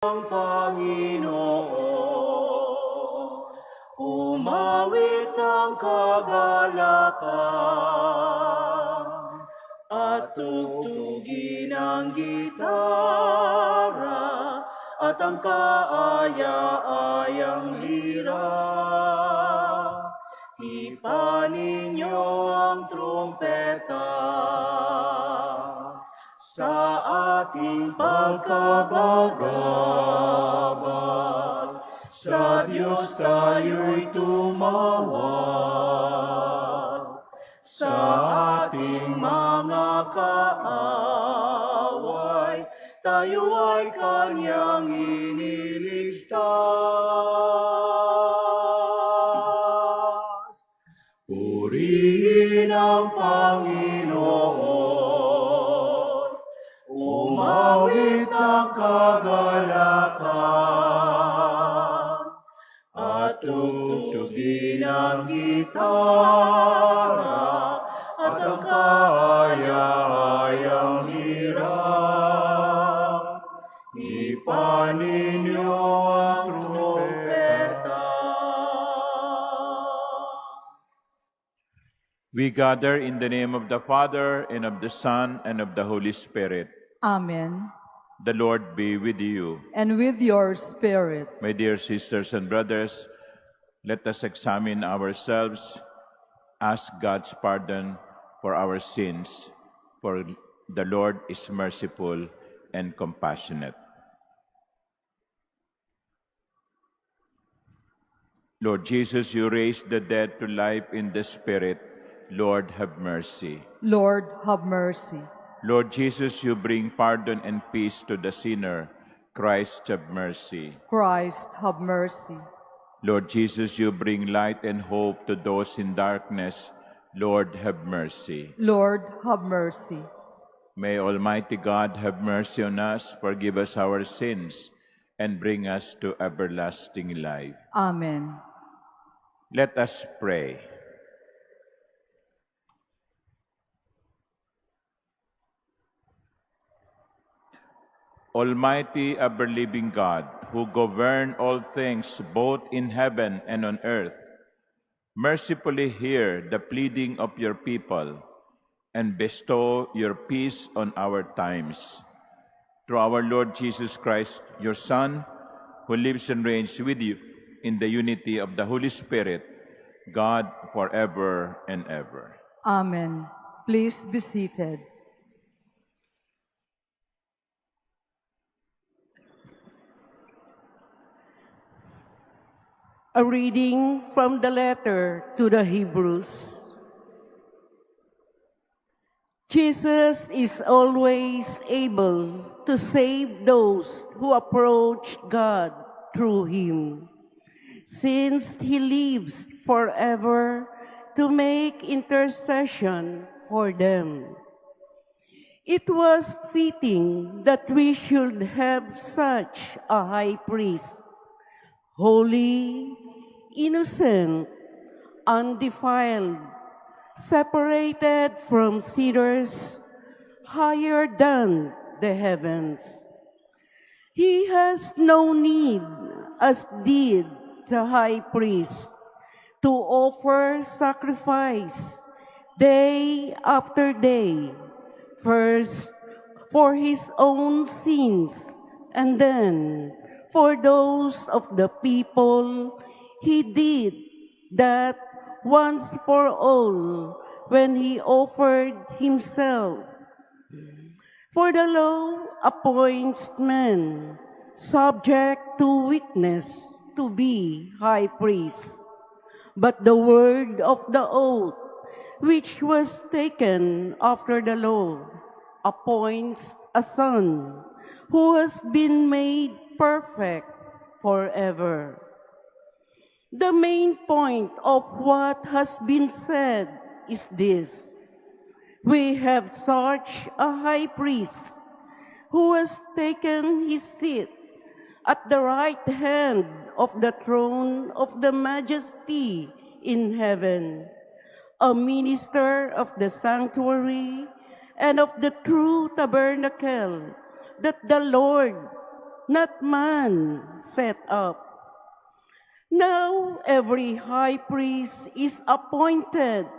ang Panginoon, umawit ng kagalakan, at tugtugin ang gitara, at ang kaaya-ayang lira. Ipanin niyo ang trumpeta sa ating pagkabagabag. Sa Diyos tayo'y tumawag, sa ating mga kaaway, tayo ay Kanyang iniligtas. Purihin ang Panginoon, umawit ng kagalakan, at tugtugin ang gitara, at ang kaaya-ayang lira. Ipanin niyo ang trumpeta. We gather in the name of the Father, and of the Son, and of the Holy Spirit. Amen. The Lord be with you. And with your spirit. My dear sisters and brothers, let us examine ourselves, ask God's pardon for our sins, for the Lord is merciful and compassionate. Lord Jesus, you raised the dead to life in the Spirit. Lord, have mercy. Lord, have mercy. Lord Jesus, you bring pardon and peace to the sinner. Christ, have mercy. Christ, have mercy. Lord Jesus, you bring light and hope to those in darkness. Lord, have mercy. Lord, have mercy. May Almighty God have mercy on us, forgive us our sins, and bring us to everlasting life. Amen. Let us pray. Almighty, ever-living God, who govern all things both in heaven and on earth, mercifully hear the pleading of your people and bestow your peace on our times. Through our Lord Jesus Christ, your Son, who lives and reigns with you in the unity of the Holy Spirit, God, forever and ever. Amen. Please be seated. A reading from the letter to the Hebrews. Jesus is always able to save those who approach God through him, since he lives forever to make intercession for them. It was fitting that we should have such a high priest, holy, innocent, undefiled, separated from sinners, higher than the heavens. He has no need, as did the high priest, to offer sacrifice day after day, first for his own sins, and then for those of the people. He did that once for all when he offered himself. For the law appoints men subject to weakness to be high priests, but the word of the oath, which was taken after the law, appoints a son who has been made perfect forever. The main point of what has been said is this: we have such a high priest who has taken his seat at the right hand of the throne of the Majesty in heaven, a minister of the sanctuary and of the true tabernacle that the Lord not man set up. Now every high priest is appointed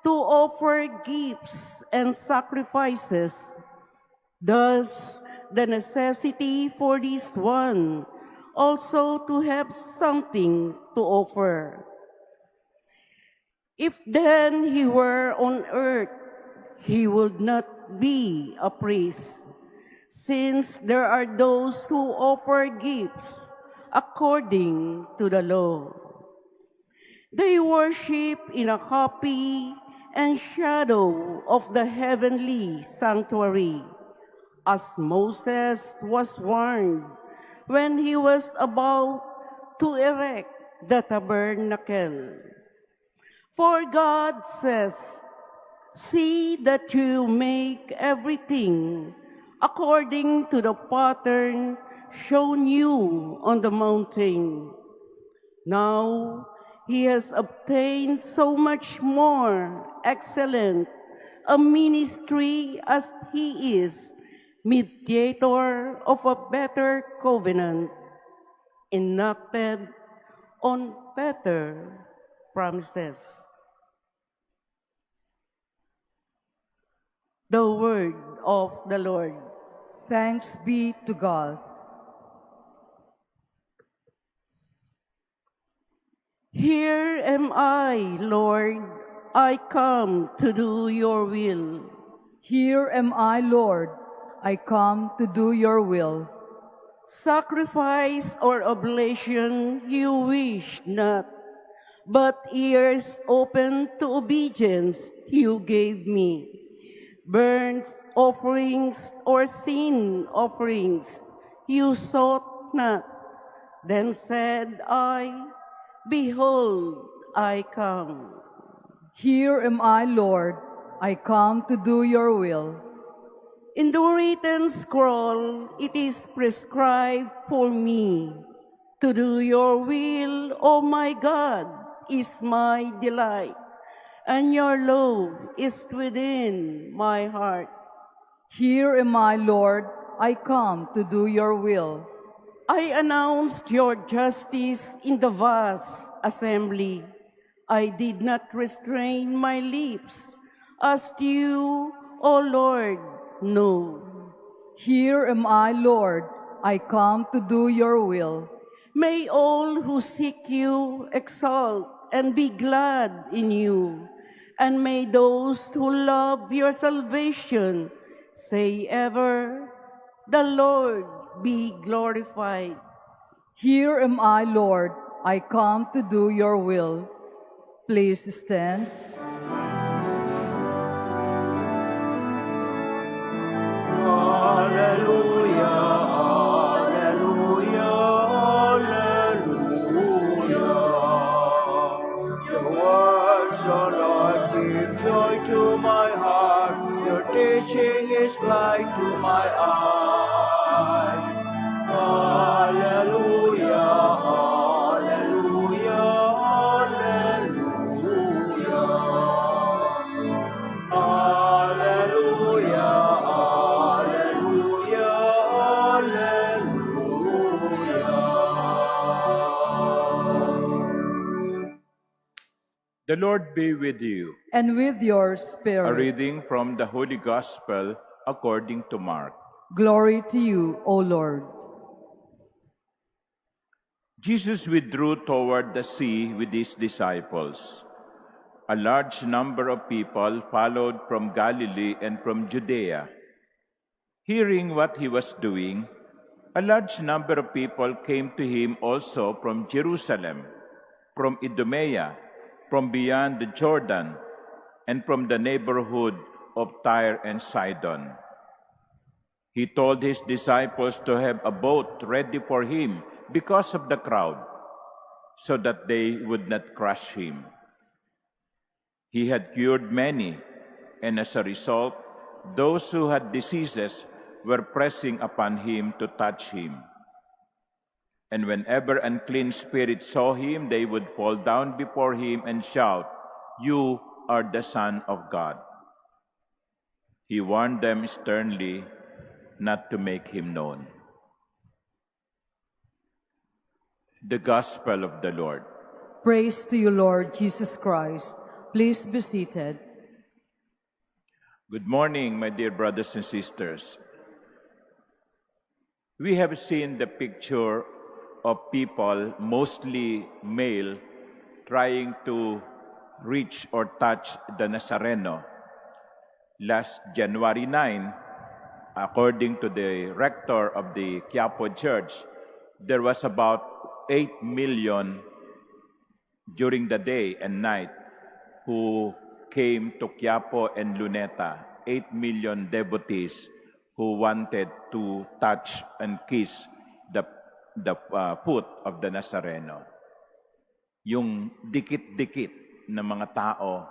to offer gifts and sacrifices. Thus, the necessity for this one also to have something to offer. If then he were on earth, he would not be a priest, since there are those who offer gifts according to the law. They worship in a copy and shadow of the heavenly sanctuary, as Moses was warned when he was about to erect the tabernacle. For God says, "See that you make everything according to the pattern shown you on the mountain." Now he has obtained so much more excellent a ministry as he is mediator of a better covenant, enacted on better promises. The word of the Lord. Thanks be to God. Here am I, Lord, I come to do your will. Here am I, Lord. I come to do your will. Sacrifice or oblation you wish not, but ears open to obedience you gave me. Burnt offerings or sin offerings you sought not. Then said I, "Behold, I come." Here am I, Lord. I come to do your will. In the written scroll, it is prescribed for me to do your will, O my God, is my delight, and your law is within my heart. Here am I, Lord. I come to do your will. I announced your justice in the vast assembly. I did not restrain my lips, as you, O Lord, know. Here am I, Lord. I come to do your will. May all who seek you exalt and be glad in you, and may those who love your salvation say ever, "The Lord be glorified." Here am I, Lord. I come to do your will. Please stand. Alleluia, alleluia, alleluia. Your words, O Lord, give joy to my heart. Your teaching is light to my eyes. Alleluia, alleluia, alleluia. Alleluia, alleluia, alleluia. The Lord be with you. And with your A spirit. reading from the Holy Gospel according to Mark. Glory to you, O Lord. Jesus withdrew toward the sea with his disciples. A large number of people followed from Galilee and from Judea. Hearing what he was doing, a large number of people came to him also from Jerusalem, from Idumea, from beyond the Jordan, and from the neighborhood of Tyre and Sidon. He told his disciples to have a boat ready for him because of the crowd, so that they would not crush him. He had cured many, and as a result, those who had diseases were pressing upon him to touch him. And whenever unclean spirits saw him, they would fall down before him and shout, "You are the Son of God." He warned them sternly not to make him known. The Gospel of the Lord. Praise to you, Lord Jesus Christ. Please be seated. Good morning, my dear brothers and sisters. We have seen the picture of people, mostly male, trying to reach or touch the Nazareno. Last January 9, according to the rector of the Quiapo Church, there was about 8 million during the day and night who came to Quiapo and Luneta. 8 million devotees who wanted to touch and kiss the foot of the Nazareno. Yung dikit-dikit na mga tao,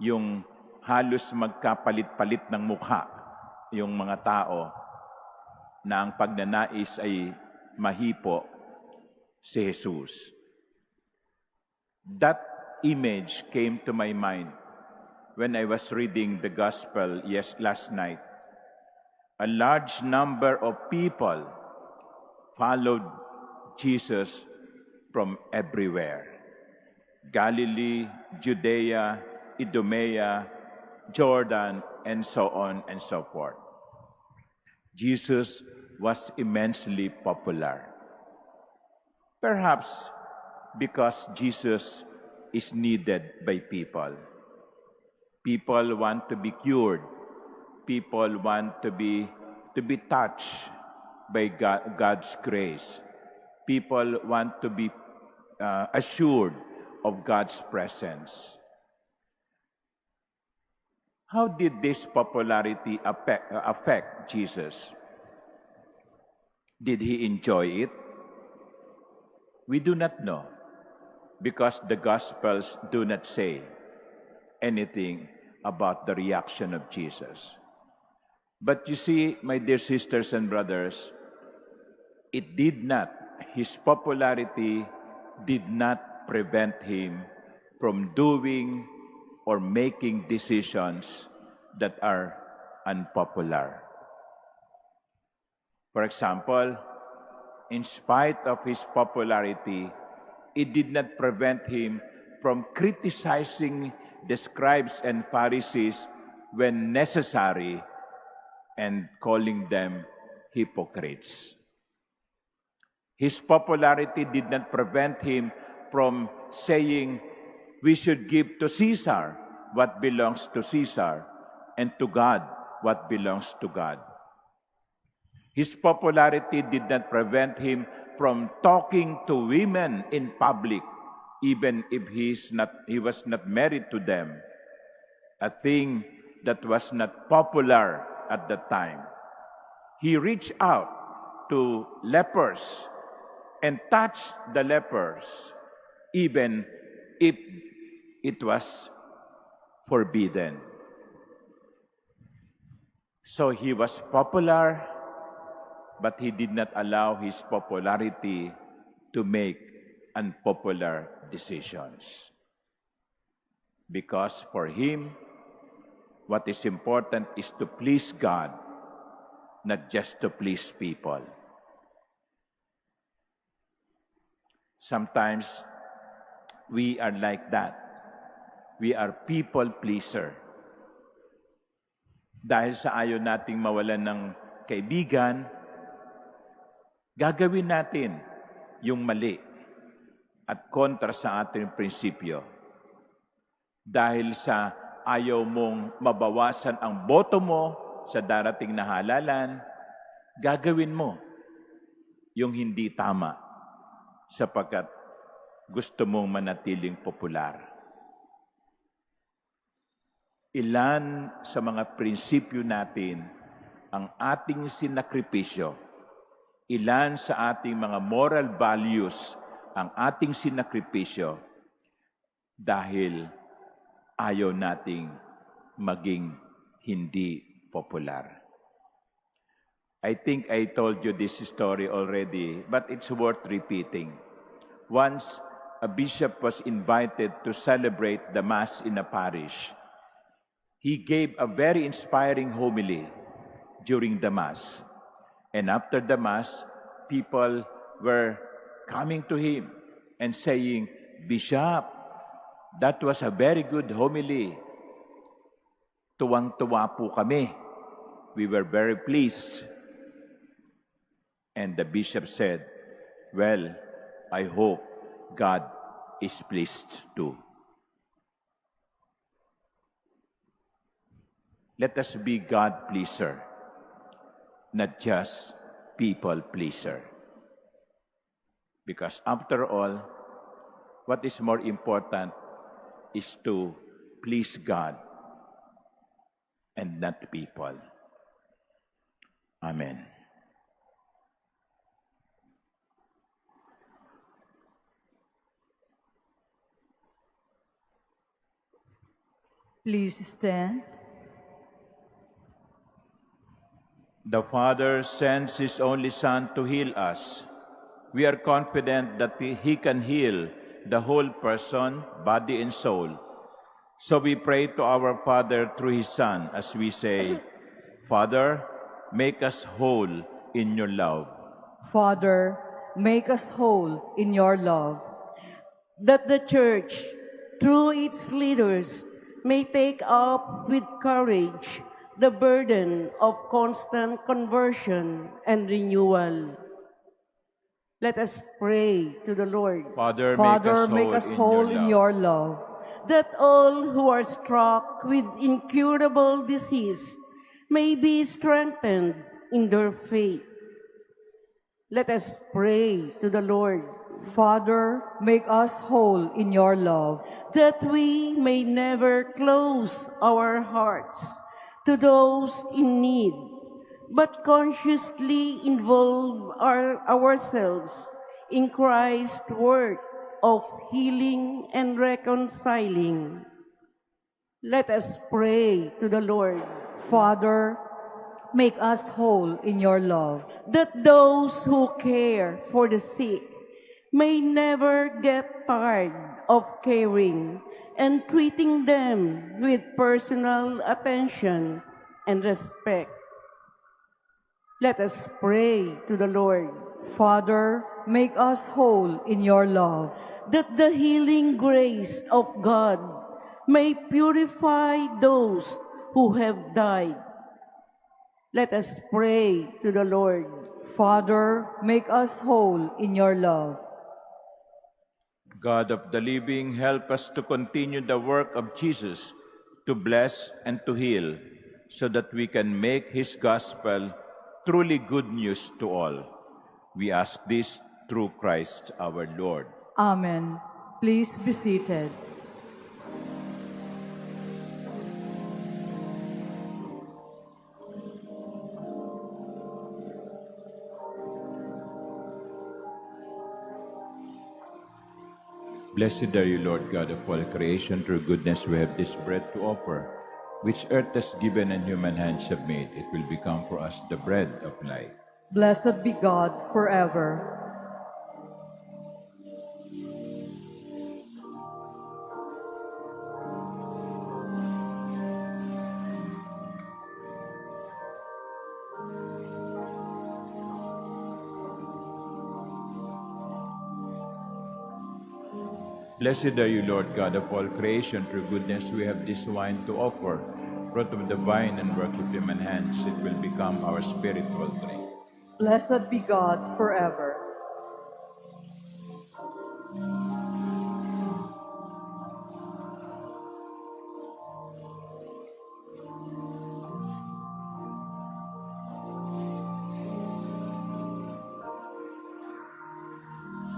yung halos magkapalit-palit ng mukha, yung mga tao na ang pagnanais ay mahipo si Jesus. That image came to my mind when I was reading the Gospel last night. A large number of people followed Jesus from everywhere. Galilee, Judea, Idumea, Jordan, and so on and so forth. Jesus was immensely popular. Perhaps because Jesus is needed by people. People want to be cured. People want to be touched by God's grace. People want to be assured of God's presence. How did this popularity affect Jesus? Did he enjoy it? We do not know, because the Gospels do not say anything about the reaction of Jesus. But you see, my dear sisters and brothers, his popularity did not prevent him from doing or making decisions that are unpopular. For example, in spite of his popularity, it did not prevent him from criticizing the scribes and Pharisees when necessary and calling them hypocrites. His popularity did not prevent him from saying, we should give to Caesar what belongs to Caesar, and to God what belongs to God. His popularity did not prevent him from talking to women in public, even if he was not married to them, a thing that was not popular at the time. He reached out to lepers and touched the lepers, even if it was forbidden. So he was popular, but he did not allow his popularity to make unpopular decisions. Because for him, what is important is to please God, not just to please people. Sometimes we are like that. We are people pleaser. Dahil sa ayaw nating mawalan ng kaibigan, gagawin natin yung mali at kontra sa ating prinsipyo. Dahil sa ayaw mong mabawasan ang boto mo sa darating na halalan, gagawin mo yung hindi tama sapagkat gusto mong manatiling popular. Ilan sa mga prinsipyo natin ang ating sinakripisyo, ilan sa ating mga moral values ang ating sinakripisyo dahil ayaw nating maging hindi popular. I think I told you this story already, but it's worth repeating. Once, a bishop was invited to celebrate the Mass in a parish. He gave a very inspiring homily during the Mass. And after the Mass, people were coming to him and saying, "Bishop, that was a very good homily. Tuwang-tuwa po kami. We were very pleased." And the bishop said, "Well, I hope God is pleased too." Let us be God pleaser, not just people pleaser. Because after all, what is more important is to please God and not people. Amen. Please stand. The Father sends His only Son to heal us. We are confident that He can heal the whole person, body, and soul. So we pray to our Father through His Son as we say, "Father, make us whole in your love." Father, make us whole in your love. That the Church, through its leaders, may take up with courage the burden of constant conversion and renewal. Let us pray to the Lord. Father, Make us whole in your love. That all who are struck with incurable disease may be strengthened in their faith. Let us pray to the Lord. Father, make us whole in your love. That we may never close our hearts to those in need, but consciously involve ourselves in Christ's work of healing and reconciling. Let us pray to the Lord. Father, make us whole in your love. That those who care for the sick may never get tired of caring and treating them with personal attention and respect. Let us pray to the Lord. Father, make us whole in your love. That the healing grace of God may purify those who have died. Let us pray to the Lord. Father, make us whole in your love. God of the living, help us to continue the work of Jesus, to bless and to heal, so that we can make His gospel truly good news to all. We ask this through Christ our Lord. Amen. Please be seated. Blessed are you, Lord God of all creation. Through goodness we have this bread to offer, which earth has given and human hands have made. It will become for us the bread of life. Blessed be God forever. Blessed are you, Lord God of all creation. Through goodness we have this wine to offer, fruit of the vine and work of human hands. It will become our spiritual drink. Blessed be God forever.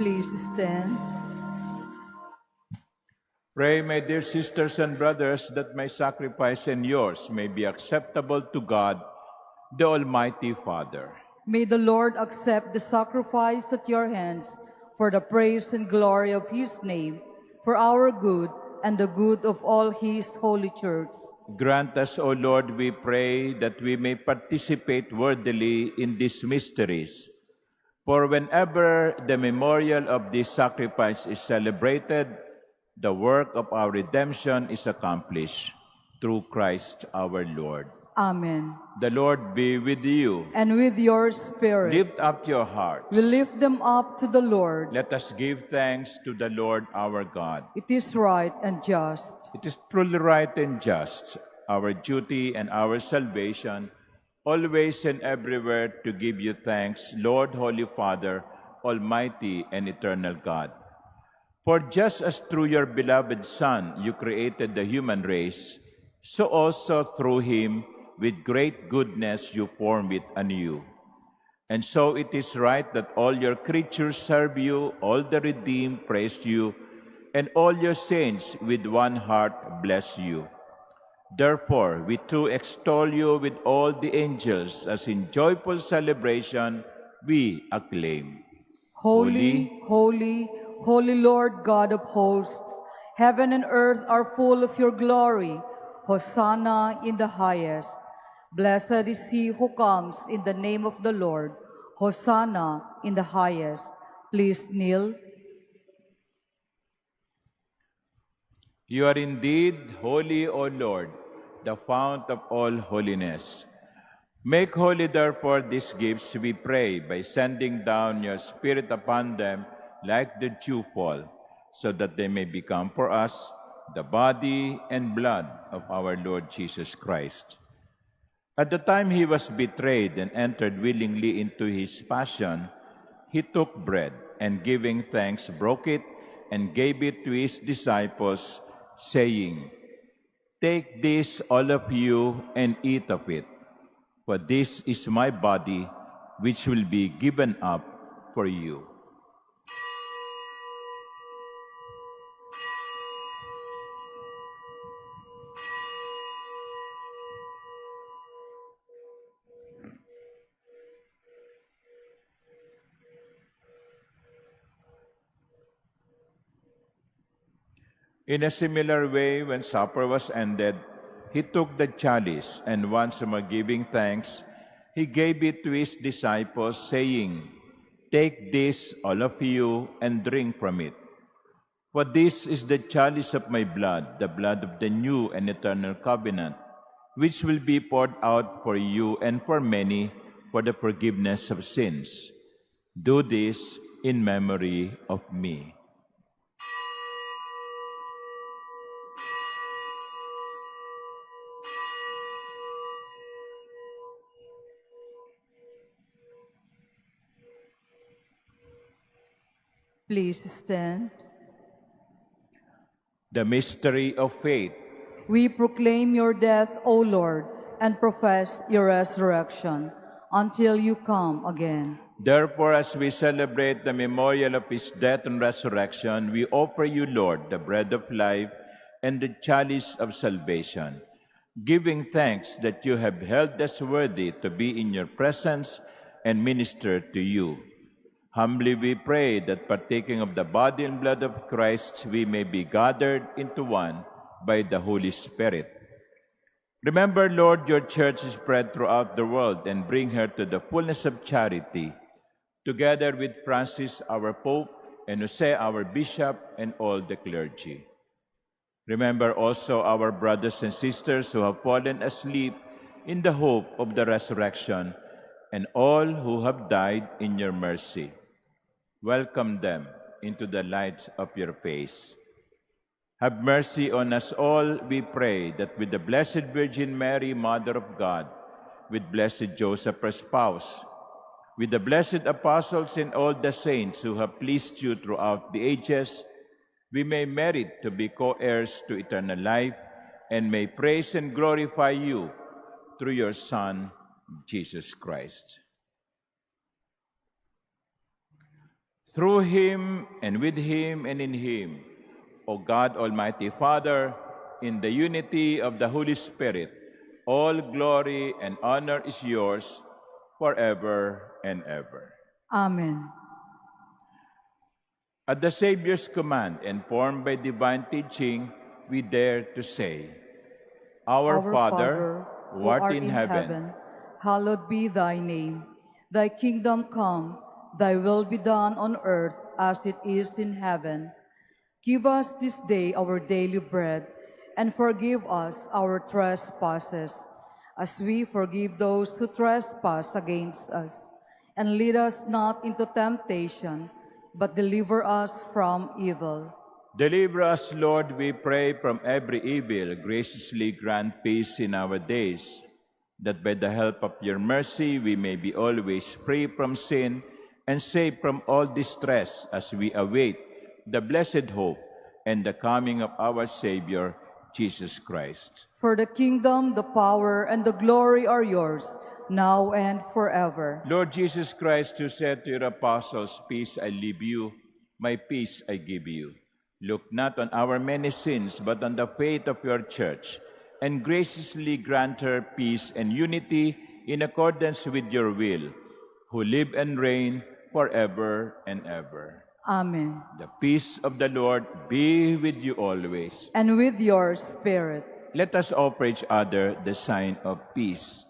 Please stand. Pray, my dear sisters and brothers, that my sacrifice and yours may be acceptable to God, the Almighty Father. May the Lord accept the sacrifice at your hands for the praise and glory of His name, for our good and the good of all His holy church. Grant us, O Lord, we pray, that we may participate worthily in these mysteries. For whenever the memorial of this sacrifice is celebrated, the work of our redemption is accomplished through Christ our Lord. Amen. The Lord be with you. And with your spirit, Lift up your hearts. we lift them up to the Lord. Let us give thanks to the Lord our God. It is right and just. It is truly right and just, our duty and our salvation, always and everywhere to give you thanks, Lord, Holy Father, Almighty and eternal God. For just as through your beloved Son you created the human race, so also through him with great goodness you form it anew. And so it is right that all your creatures serve you, all the redeemed praise you, and all your saints with one heart bless you. Therefore, we too extol you with all the angels, as in joyful celebration we acclaim. Holy, holy, holy Lord God of hosts, heaven and earth are full of your glory. Hosanna in the highest. Blessed is he who comes in the name of the Lord. Hosanna in the highest. Please kneel. You are indeed holy, O Lord, the fount of all holiness. Make holy, therefore, these gifts, we pray, by sending down your Spirit upon them like the dewfall, so that they may become for us the body and blood of our Lord Jesus Christ. At the time he was betrayed and entered willingly into his passion, he took bread and, giving thanks, broke it and gave it to his disciples, saying, "Take this, all of you, and eat of it, for this is my body, which will be given up for you." In a similar way, when supper was ended, he took the chalice, and once more giving thanks, he gave it to his disciples, saying, "Take this, all of you, and drink from it. For this is the chalice of my blood, the blood of the new and eternal covenant, which will be poured out for you and for many for the forgiveness of sins. Do this in memory of me." Please stand. The mystery of faith. We proclaim your death, O Lord, and profess your resurrection until you come again. Therefore, as we celebrate the memorial of his death and resurrection, we offer you, Lord, the bread of life and the chalice of salvation, giving thanks that you have held us worthy to be in your presence and minister to you. Humbly we pray that, partaking of the body and blood of Christ, we may be gathered into one by the Holy Spirit. Remember, Lord, your church is spread throughout the world, and bring her to the fullness of charity, together with Francis, our Pope, and Jose, our Bishop, and all the clergy. Remember also our brothers and sisters who have fallen asleep in the hope of the resurrection, and all who have died in your mercy. Welcome them into the light of your face. Have mercy on us all, we pray, that with the Blessed Virgin Mary, Mother of God, with blessed Joseph, her spouse, with the blessed apostles and all the saints who have pleased you throughout the ages, we may merit to be co-heirs to eternal life, and may praise and glorify you through your Son, Jesus Christ. Through him, and with him, and in him, O God, Almighty Father, in the unity of the Holy Spirit, all glory and honor is yours forever and ever. Amen. At the Savior's command, informed by divine teaching, we dare to say, Our Father, who art in heaven, hallowed be thy name. Thy kingdom come, thy will be done on earth as it is in heaven. Give us this day our daily bread, and forgive us our trespasses, as we forgive those who trespass against us. And lead us not into temptation, but deliver us from evil. Deliver us, Lord, we pray, from every evil. Graciously grant peace in our days, that by the help of your mercy we may be always free from sin and safe from all distress as we await the blessed hope and the coming of our Savior, Jesus Christ. For the kingdom, the power, and the glory are yours, now and forever. Lord Jesus Christ, who said to your apostles, "Peace I leave you, my peace I give you," look not on our many sins, but on the faith of your church, and graciously grant her peace and unity in accordance with your will, who live and reign forever and ever. Amen. The peace of the Lord be with you always. And with your spirit. Let us offer each other the sign of peace.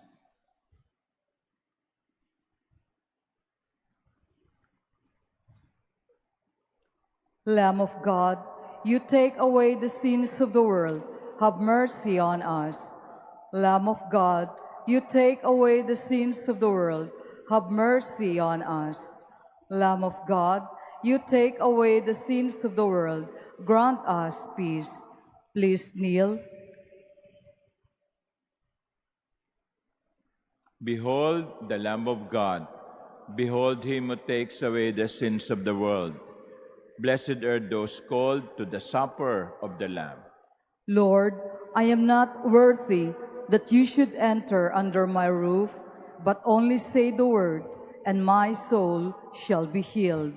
Lamb of God, you take away the sins of the world, have mercy on us. Lamb of God, you take away the sins of the world, have mercy on us. Lamb of God, you take away the sins of the world, grant us peace. Please kneel. Behold the Lamb of God. Behold him who takes away the sins of the world. Blessed are those called to the supper of the Lamb. Lord, I am not worthy that you should enter under my roof, but only say the word, and my soul shall be healed.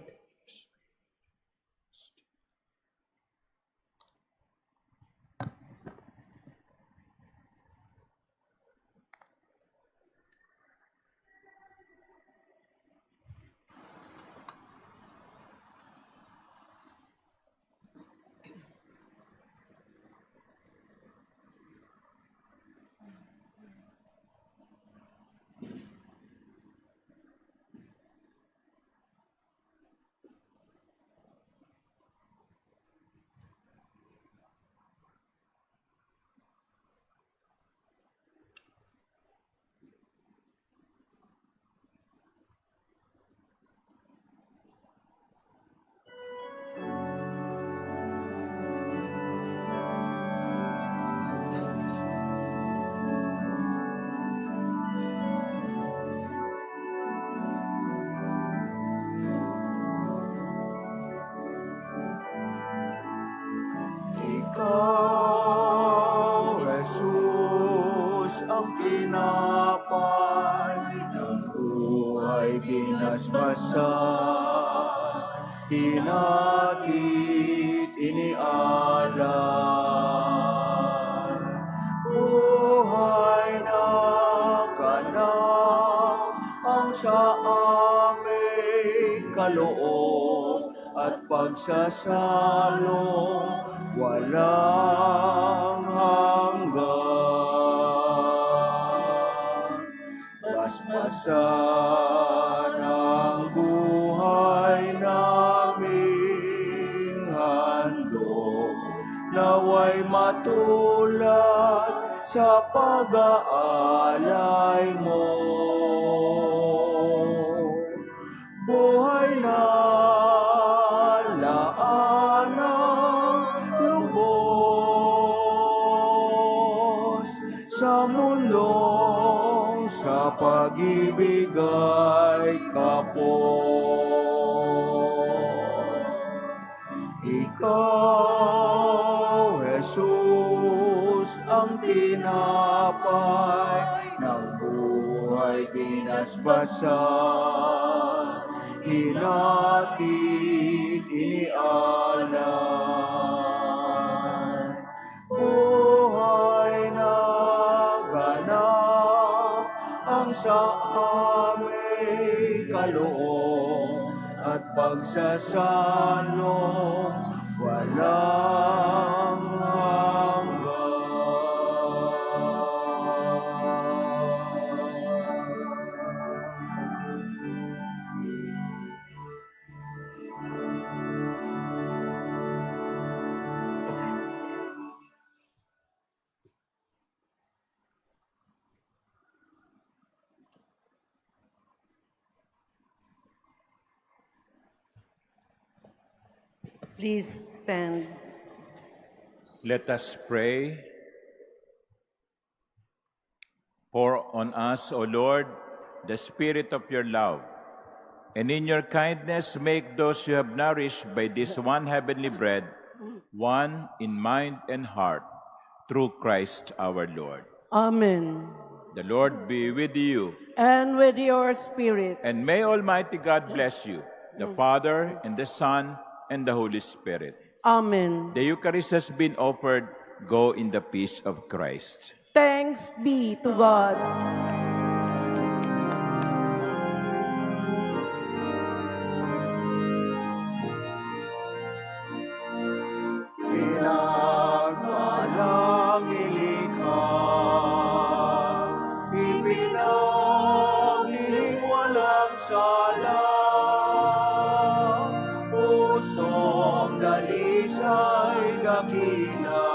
Ikaw, Jesus, ang tinapay ng buhay binasbasan, hinatid, inialay. Buhay na ganap ang sa aming kaloob at pagsasalong walang hanggan. Basbasan ang buhay naming handog, naway matulad sa pag-aalay mo. Buhay na laanang lubos sa mundong sa pag-ibig ay kapos. Ikaw, Jesus, ang tinapay ng buhay binasbasan, hinatid, inialay. Buhay na ganap ang sa aming kaloob at pagsasalong walang hanggan. Please stand. Let us pray. Pour on us, O Lord, the spirit of your love, and in your kindness make those you have nourished by this one heavenly bread, one in mind and heart, through Christ our Lord. Amen. The Lord be with you, And with your spirit. and may Almighty God bless you, the Father, and the Son, and the Holy Spirit. Amen. The Eucharist has been offered. Go in the peace of Christ. Thanks be to God. Pinagpalangili ka, ipinagling walang sala, pusong dalisay dakila,